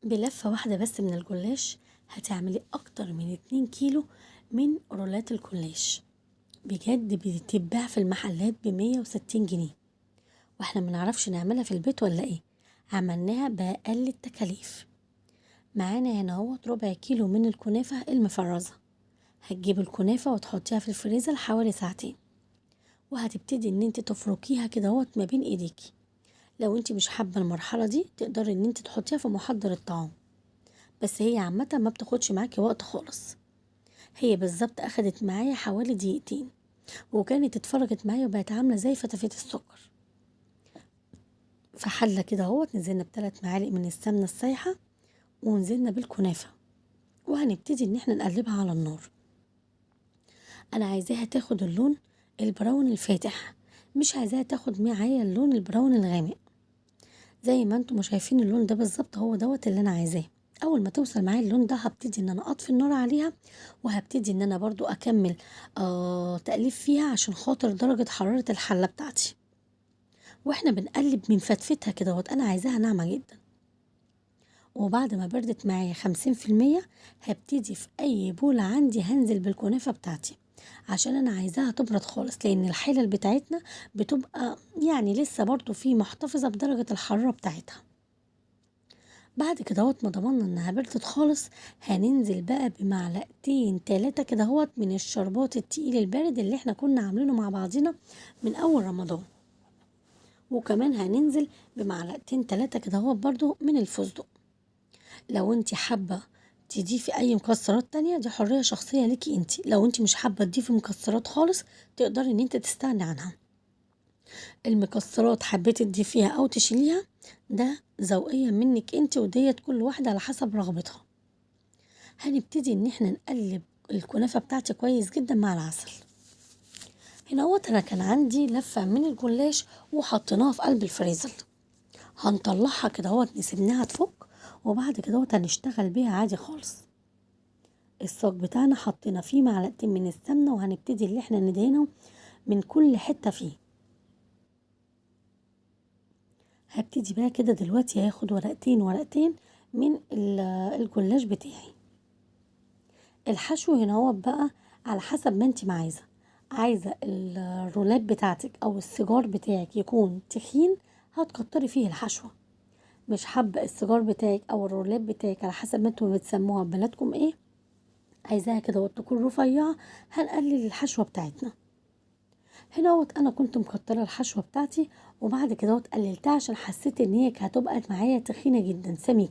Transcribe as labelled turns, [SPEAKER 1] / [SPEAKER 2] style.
[SPEAKER 1] بلفة واحدة بس من الجلاش هتعملي أكتر من 2 كيلو من رولات الجلاش. بجد بتتباع في المحلات ب160 جنيه، واحنا منعرفش نعملها في البيت ولا ايه؟ عملناها بأقل التكاليف. معانا هنا اهوت ربع كيلو من الكنافة المفرزة. هتجيب الكنافة وتحطيها في الفريزر حوالي ساعتين، وهتبتدي ان انت تفركيها كده اهوت ما بين ايديكي. لو انت مش حابة المرحلة دي تقدري ان انت تحطيها في محضر الطعام، بس هي عامة ما بتاخدش معاكي وقت خالص. هي بالظبط اخدت معايا حوالي دقيقتين، وكانت اتفرجت معايا وبقت عاملة زي فتافيت السكر. في حلة كده اهوت نزلنا ب3 معالق من السمنة السايحة، ونزلنا بالكنافة، وهنبتدي ان احنا نقلبها على النار. انا عايزاها تاخد اللون البراون الفاتح، مش عايزاها تاخد معايا اللون البراون الغامق. زي ما انتم شايفين اللون ده بالظبط هو دوت اللي انا عايزاه. اول ما توصل معايا اللون ده هبتدي ان انا اطفي النار عليها، وهبتدي ان انا برضو اكمل تقليب فيها عشان خاطر درجة حرارة الحلة بتاعتي. واحنا بنقلب من فتفتها كده انا عايزاها ناعمة جدا. وبعد ما بردت معايا 50%، هبتدي في اي بولة عندي هنزل بالكنافة بتاعتي، عشان انا عايزاها تبرد خالص، لان الحلل بتاعتنا بتبقى يعني لسه برضو في محتفظة بدرجة الحرارة بتاعتها. بعد كده ما ضمنا انها بردت خالص، هننزل بقى بمعلقتين 3 كده من الشربات التقيل البارد اللي احنا كنا عاملينه مع بعضنا من اول رمضان. وكمان هننزل بمعلقتين 3 كده برضو من الفستق. لو انت حابة تضيفي اي مكسرات تانية دي حرية شخصية ليكي انت، لو انت مش حابة تضيفي مكسرات خالص تقدري ان انت تستغني عنها. المكسرات حبيتي تضيفيها او تشيليها ده ذوقية منك انت، وديت كل واحدة على حسب رغبتها. هنبتدي ان احنا نقلب الكنافة بتاعتي كويس جدا مع العسل. هنا انا كان عندي لفة من الجلاش وحطيناها في قلب الفريزر. هنطلعها كده نسيبناها تفك، وبعد كده هنشتغل بيها عادي خالص. الصاج بتاعنا حطينا فيه معلقتين من السمنة، وهنبتدي اللي احنا ندهنه من كل حتة فيه. هبتدي بقى كده دلوقتي هاخد ورقتين ورقتين من الجلاش بتاعي. الحشو هنا هو بقى على حسب ما انت عايزة الرولات بتاعتك او السيجار بتاعك يكون تخين، هتكتري فيه الحشوة. مش حابة السيجار بتاعك او الرولات بتاعك على حسب ما انتوا بتسموها ببلدكم ايه، عايزاها كده تكون رفيعة، هنقلل الحشوة بتاعتنا. هنا انا كنت مكتره الحشوه بتاعتي، وبعد كده قللتها عشان حسيت ان هي هتبقى معايا تخينه جدا سميكه.